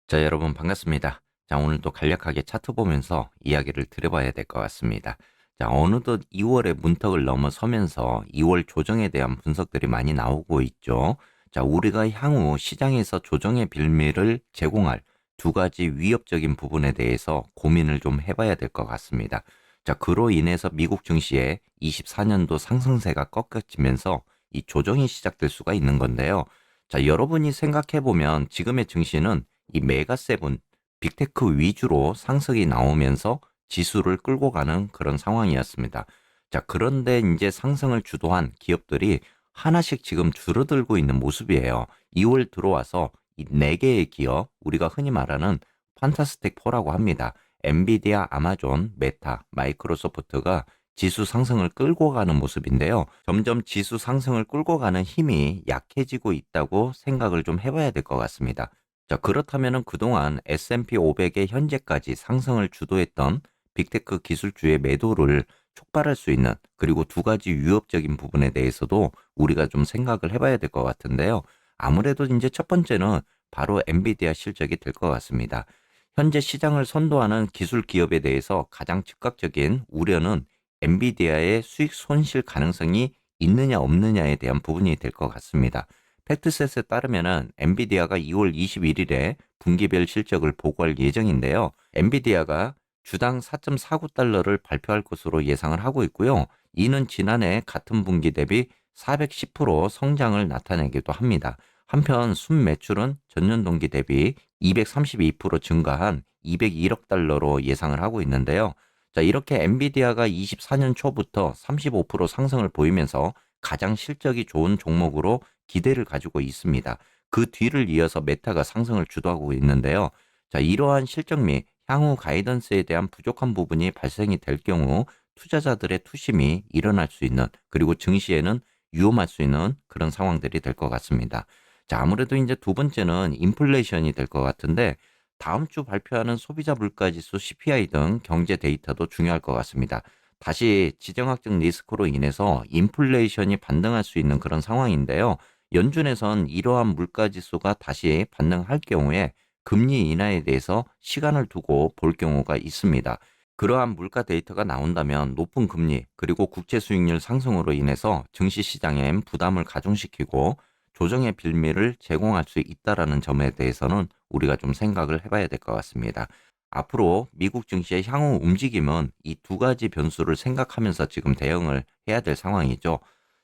자, 여러분 반갑습니다. 자, 오늘도 간략하게 차트 보면서 이야기를 드려봐야 될 것 같습니다. 자, 어느덧 2월의 문턱을 넘어서면서 2월 조정에 대한 분석들이 많이 나오고 있죠. 자, 우리가 향후 시장에서 조정의 빌미를 제공할 두 가지 위협적인 부분에 대해서 고민을 좀 해봐야 될 것 같습니다. 자, 그로 인해서 미국 증시의 24년도 상승세가 꺾여지면서 이 조정이 시작될 수가 있는 건데요. 자, 여러분이 생각해보면 지금의 증시는 이 메가세븐, 빅테크 위주로 상승이 나오면서 지수를 끌고 가는 그런 상황이었습니다. 자, 그런데 이제 상승을 주도한 기업들이 하나씩 지금 줄어들고 있는 모습이에요. 2월 들어와서 이 4개의 기업, 우리가 흔히 말하는 판타스틱 4라고 합니다. 엔비디아, 아마존, 메타, 마이크로소프트가 지수 상승을 끌고 가는 모습인데요. 점점 지수 상승을 끌고 가는 힘이 약해지고 있다고 생각을 좀 해봐야 될 것 같습니다. 자, 그렇다면은 그동안 S&P 500의 현재까지 상승을 주도했던 빅테크 기술주의 매도를 촉발할 수 있는, 그리고 두 가지 위협적인 부분에 대해서도 우리가 좀 생각을 해봐야 될 것 같은데요. 아무래도 이제 첫 번째는 바로 엔비디아 실적이 될 것 같습니다. 현재 시장을 선도하는 기술 기업에 대해서 가장 즉각적인 우려는 엔비디아의 수익 손실 가능성이 있느냐 없느냐에 대한 부분이 될 것 같습니다. 팩트셋에 따르면은 엔비디아가 2월 21일에 분기별 실적을 보고할 예정인데요. 엔비디아가 주당 4.49달러를 발표할 것으로 예상을 하고 있고요. 이는 지난해 같은 분기 대비 410% 성장을 나타내기도 합니다. 한편 순매출은 전년 동기 대비 232% 증가한 201억 달러로 예상을 하고 있는데요. 자, 이렇게 엔비디아가 24년 초부터 35% 상승을 보이면서 가장 실적이 좋은 종목으로 기대를 가지고 있습니다. 그 뒤를 이어서 메타가 상승을 주도하고 있는데요. 자, 이러한 실적 및 향후 가이던스에 대한 부족한 부분이 발생이 될 경우 투자자들의 투심이 일어날 수 있는, 그리고 증시에는 위험할 수 있는 그런 상황들이 될 것 같습니다. 자, 아무래도 이제 두 번째는 인플레이션이 될 것 같은데, 다음 주 발표하는 소비자 물가지수 CPI 등 경제 데이터도 중요할 것 같습니다. 다시 지정학적 리스크로 인해서 인플레이션이 반등할 수 있는 그런 상황인데요. 연준에선 이러한 물가지수가 다시 반등할 경우에 금리 인하에 대해서 시간을 두고 볼 경우가 있습니다. 그러한 물가 데이터가 나온다면 높은 금리, 그리고 국채 수익률 상승으로 인해서 증시 시장에 부담을 가중시키고 조정의 빌미를 제공할 수 있다라는 점에 대해서는 우리가 좀 생각을 해봐야 될 것 같습니다. 앞으로 미국 증시의 향후 움직임은 이 두 가지 변수를 생각하면서 지금 대응을 해야 될 상황이죠.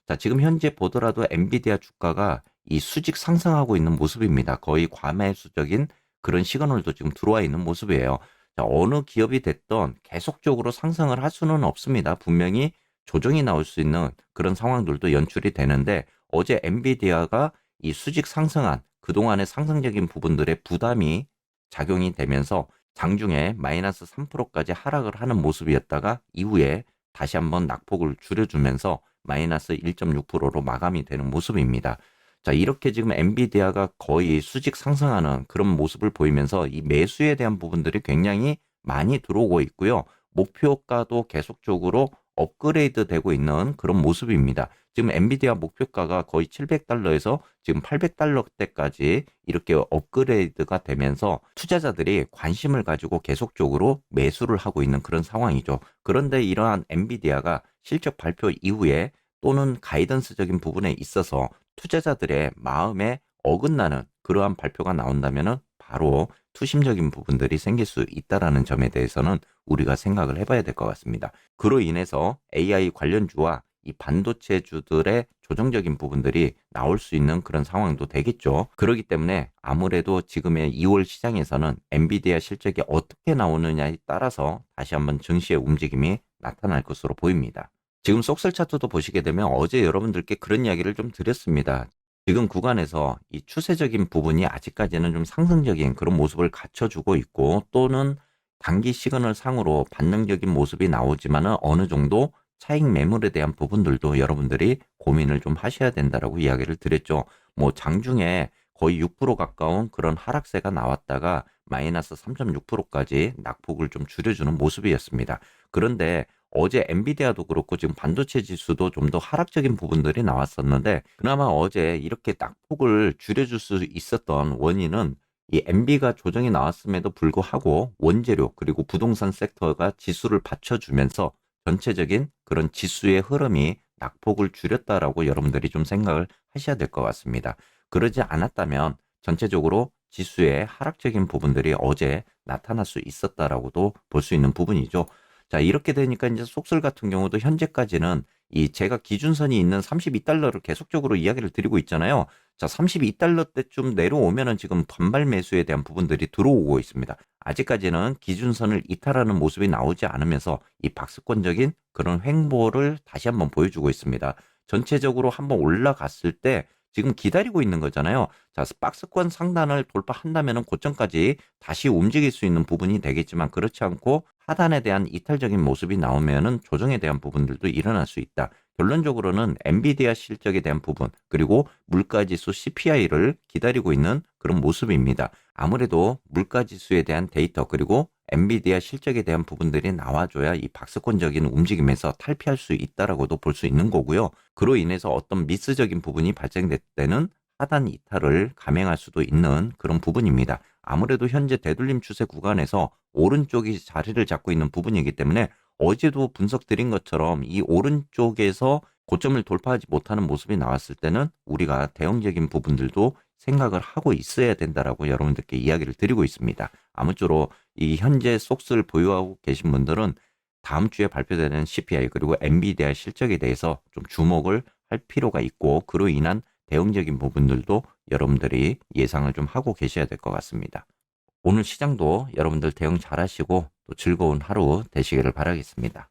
자, 지금 현재 보더라도 엔비디아 주가가 이 수직 상승하고 있는 모습입니다. 거의 과매수적인 그런 시그널도 지금 들어와 있는 모습이에요. 자, 어느 기업이 됐던 계속적으로 상승을 할 수는 없습니다. 분명히 조정이 나올 수 있는 그런 상황들도 연출이 되는데, 어제 엔비디아가 이 수직 상승한 그동안의 상승적인 부분들의 부담이 작용이 되면서 장중에 마이너스 3%까지 하락을 하는 모습이었다가 이후에 다시 한번 낙폭을 줄여주면서 마이너스 1.6%로 마감이 되는 모습입니다. 자, 이렇게 지금 엔비디아가 거의 수직 상승하는 그런 모습을 보이면서 이 매수에 대한 부분들이 굉장히 많이 들어오고 있고요. 목표가도 계속적으로 업그레이드 되고 있는 그런 모습입니다. 지금 엔비디아 목표가가 거의 700달러에서 지금 800달러대까지 이렇게 업그레이드가 되면서 투자자들이 관심을 가지고 계속적으로 매수를 하고 있는 그런 상황이죠. 그런데 이러한 엔비디아가 실적 발표 이후에 또는 가이던스적인 부분에 있어서 투자자들의 마음에 어긋나는 그러한 발표가 나온다면은 바로 투심적인 부분들이 생길 수 있다라는 점에 대해서는 우리가 생각을 해봐야 될 것 같습니다. 그로 인해서 AI 관련주와 이 반도체주들의 조정적인 부분들이 나올 수 있는 그런 상황도 되겠죠. 그렇기 때문에 아무래도 지금의 2월 시장에서는 엔비디아 실적이 어떻게 나오느냐에 따라서 다시 한번 증시의 움직임이 나타날 것으로 보입니다. 지금 속설 차트도 보시게 되면 어제 여러분들께 그런 이야기를 좀 드렸습니다. 지금 구간에서 이 추세적인 부분이 아직까지는 좀 상승적인 그런 모습을 갖춰주고 있고, 또는 단기 시그널 상으로 반등적인 모습이 나오지만은 어느 정도 차익 매물에 대한 부분들도 여러분들이 고민을 좀 하셔야 된다라고 이야기를 드렸죠. 뭐 장중에 거의 6% 가까운 그런 하락세가 나왔다가 마이너스 3.6%까지 낙폭을 좀 줄여주는 모습이었습니다. 그런데 어제 엔비디아도 그렇고 지금 반도체 지수도 좀 더 하락적인 부분들이 나왔었는데, 그나마 어제 이렇게 낙폭을 줄여줄 수 있었던 원인은 이 MB가 조정이 나왔음에도 불구하고 원재료 그리고 부동산 섹터가 지수를 받쳐주면서 전체적인 그런 지수의 흐름이 낙폭을 줄였다라고 여러분들이 좀 생각을 하셔야 될 것 같습니다. 그러지 않았다면 전체적으로 지수의 하락적인 부분들이 어제 나타날 수 있었다라고도 볼 수 있는 부분이죠. 자, 이렇게 되니까 이제 속설 같은 경우도 현재까지는 이 제가 기준선이 있는 32달러를 계속적으로 이야기를 드리고 있잖아요. 자, 32달러 때쯤 내려오면은 지금 반발 매수에 대한 부분들이 들어오고 있습니다. 아직까지는 기준선을 이탈하는 모습이 나오지 않으면서 이 박스권적인 그런 횡보를 다시 한번 보여주고 있습니다. 전체적으로 한번 올라갔을 때 지금 기다리고 있는 거잖아요. 자, 박스권 상단을 돌파한다면은 고점까지 다시 움직일 수 있는 부분이 되겠지만 그렇지 않고 하단에 대한 이탈적인 모습이 나오면은 조정에 대한 부분들도 일어날 수 있다. 결론적으로는 엔비디아 실적에 대한 부분 그리고 물가지수 CPI를 기다리고 있는 그런 모습입니다. 아무래도 물가지수에 대한 데이터 그리고 엔비디아 실적에 대한 부분들이 나와줘야 이 박스권적인 움직임에서 탈피할 수 있다라고도 볼 수 있는 거고요. 그로 인해서 어떤 미스적인 부분이 발생될 때는 하단 이탈을 감행할 수도 있는 그런 부분입니다. 아무래도 현재 되돌림 추세 구간에서 오른쪽이 자리를 잡고 있는 부분이기 때문에 어제도 분석 드린 것처럼 이 오른쪽에서 고점을 돌파하지 못하는 모습이 나왔을 때는 우리가 대형적인 부분들도 생각을 하고 있어야 된다라고 여러분들께 이야기를 드리고 있습니다. 아무쪼록 이 현재 속스를 보유하고 계신 분들은 다음 주에 발표되는 CPI 그리고 엔비디아 실적에 대해서 좀 주목을 할 필요가 있고 그로 인한 대응적인 부분들도 여러분들이 예상을 좀 하고 계셔야 될 것 같습니다. 오늘 시장도 여러분들 대응 잘 하시고 또 즐거운 하루 되시기를 바라겠습니다.